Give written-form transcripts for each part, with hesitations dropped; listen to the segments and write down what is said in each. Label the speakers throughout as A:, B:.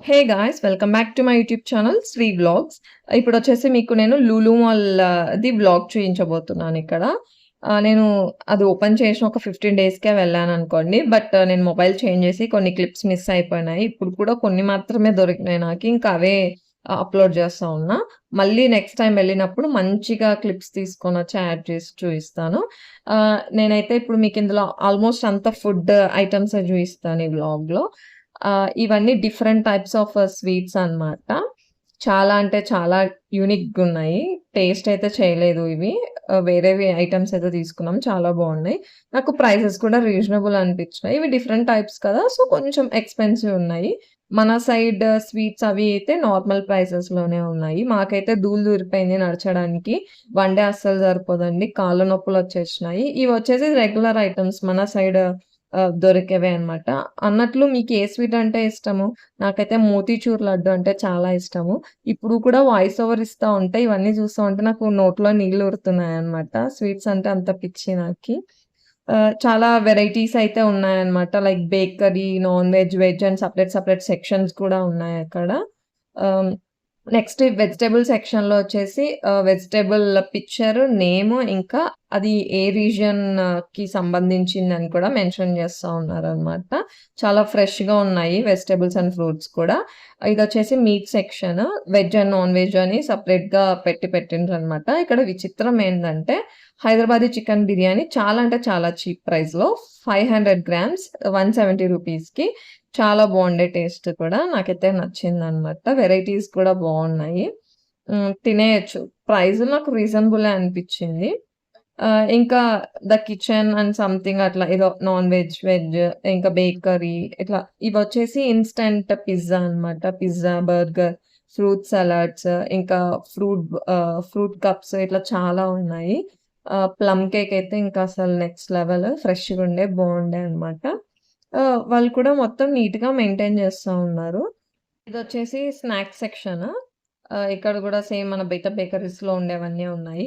A: Hey guys! Welcome back to my YouTube channel Sri vlogs. ఇప్పుడొచ్చేసి మీకు నేను లులు మాల్‌ది వ్లాగ్ చూయించబోతున్నానిక్కడ. నేను అది ఓపెన్ చేసిన ఒక 15 డేస్‌కే వెళ్ళాననుకోండి. బట్ నేను మొబైల్ చేంజ్ చేసి కొన్ని క్లిప్స్ మిస్ అయిపోయినాయి. ఇప్పుడు కూడా కొన్ని మాత్రమే దొరికినాయి నాకి. ఇంకా అవే అప్‌లోడ్ చేస్తా ఉన్నా. మళ్ళీ నెక్స్ట్ టైమ్ వెళ్ళినప్పుడు మంచిగా క్లిప్స్ తీసుకొనొచ్చి యాడ్ చేసి చూయిస్తాను. నేనైతే ఇప్పుడు మీకిందులో ఆల్మోస్ట్ అంతా ఫుడ్ ఐటెమ్సే చూయిస్తాను ఈ వ్లాగ్‌లో. ఇవన్నీ డిఫరెంట్ టైప్స్ ఆఫ్ స్వీట్స్ అన్నమాట. చాలా అంటే చాలా యూనిక్‌గున్నాయి. టేస్ట్ అయితే చేయలేదు ఇవి. వేరేవి ఐటెమ్స్ అయితే తీసుకున్నాం. చాలా బావున్నాయి. నాకు ప్రైసెస్ కూడా రీజనబుల్ అనిపించినాయి. ఇవి డిఫరెంట్ టైప్స్ కదా! సో, కొంచెం ఎక్స్‌పెన్సివ్ ఉన్నాయి. మన సైడ్ స్వీట్స్ అవి అయితే నార్మల్ ప్రైసెస్‌లోనే ఉన్నాయి. మాకైతే ధూళి దూరిపోయింది నడచడానికి. వన్ డే అస్సలు సరిపోదండి. కాళ్ళ నొప్పులొచ్చేసినాయి. ఇవొచ్చేసి రెగ్యులర్ ఐటెమ్స్ మన సైడ్ దొరికేవే అన్నమాట. అన్నట్లు మీకు ఏ స్వీట్ అంటే ఇష్టము? నాకైతే మోతీచూర్ లడ్డు అంటే చాలా ఇష్టము. ఇప్పుడు కూడా వాయిస్ ఓవర్ ఇస్తా ఉంటే, ఇవన్నీ చూస్తా ఉంటే నాకు నోట్లో నీళ్లూరుతున్నాయన్నమాట. స్వీట్స్ అంటే అంత పిచ్చి నాకి. చాలా వెరైటీస్ అయితే ఉన్నాయన్నమాట. Like bakery, non veg, veg and separate separate sections కూడా ఉన్నాయక్కడ. ఆహ్, నెక్స్ట్ వెజిటబుల్ సెక్షన్‌లో వచ్చేసి వెజిటబుల్ పిక్చర్, నేమ్ ఇంకా అది ఏ రీజియన్‌కి సంబంధించిందని కూడా మెన్షన్ చేస్తా ఉన్నారనమాట. చాలా ఫ్రెష్‌గా ఉన్నాయి వెజిటబుల్స్ అండ్ ఫ్రూట్స్ కూడా. ఇదొచ్చేసి meat section. Veg and non veg అని సెపరేట్‌గా పెట్టిండ్రనమాట. ఇక్కడ విచిత్రం ఏందంటే హైదరాబాదీ చికెన్ బిర్యానీ చాలా అంటే చాలా చీప్ ప్రైస్‌లో 500 గ్రామ్స్ 170 రూపీస్‌కి చాలా బావుండే టేస్ట్ కూడా. నాకైతే నచ్చిందనమాట. వెరైటీస్ కూడా బావున్నాయి. తినేయొచ్చు. ప్రైస్ నాకు రీజనబులే అనిపిచ్చింది. ఇంకా ద కిచెన్ అండ్ సంథింగ్ అట్లా ఏదో నాన్ వెజ్, వెజ్ ఇంకా బేకరీ ఇట్లా ఇవొచ్చేసి ఇన్‌స్టంట్ పిజ్జా అనమాట. పిజ్జా, బర్గర్, ఫ్రూట్ సలాడ్స్ ఇంకా ఫ్రూట్ కప్స్ ఇట్లా చాలా ఉన్నాయి. ప్లమ్ కేక్ అయితే ఇంకా అసలు నెక్స్ట్ లెవెల్ ఫ్రెష్‌గుండే బావుండే అనమాట. వాళ్ళు కూడా మొత్తం నీట్‌గా మెయింటైన్ చేస్తా ఉన్నారు. ఇదొచ్చేసి స్నాక్స్ సెక్షన్. ఇక్కడ గూడా సేమ్ మన బేకరీస్‌లో ఉండేవన్నీ ఉన్నాయి.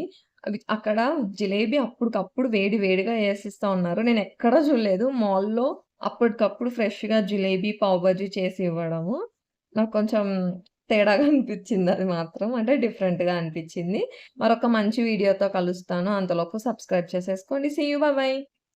A: అక్కడ జిలేబీ అప్పటికప్పుడు వేడి వేడిగా ఏసిస్తా ఉన్నారు. నేనెక్కడా చూడలేదు మాల్‌లో అప్పటికప్పుడు ఫ్రెష్‌గా జిలేబీ, పావు బాజీ చేసి ఇవ్వడము. నాకు కొంచెం తేడాగా అనిపిచ్చిందది మాత్రం. అంటే డిఫరెంట్‌గా అనిపిచ్చింది. మరొక మంచి వీడియోతో కలుస్తాను. అంతలోపు సబ్స్క్రైబ్ చేసేసుకోండి. See you. Bye by.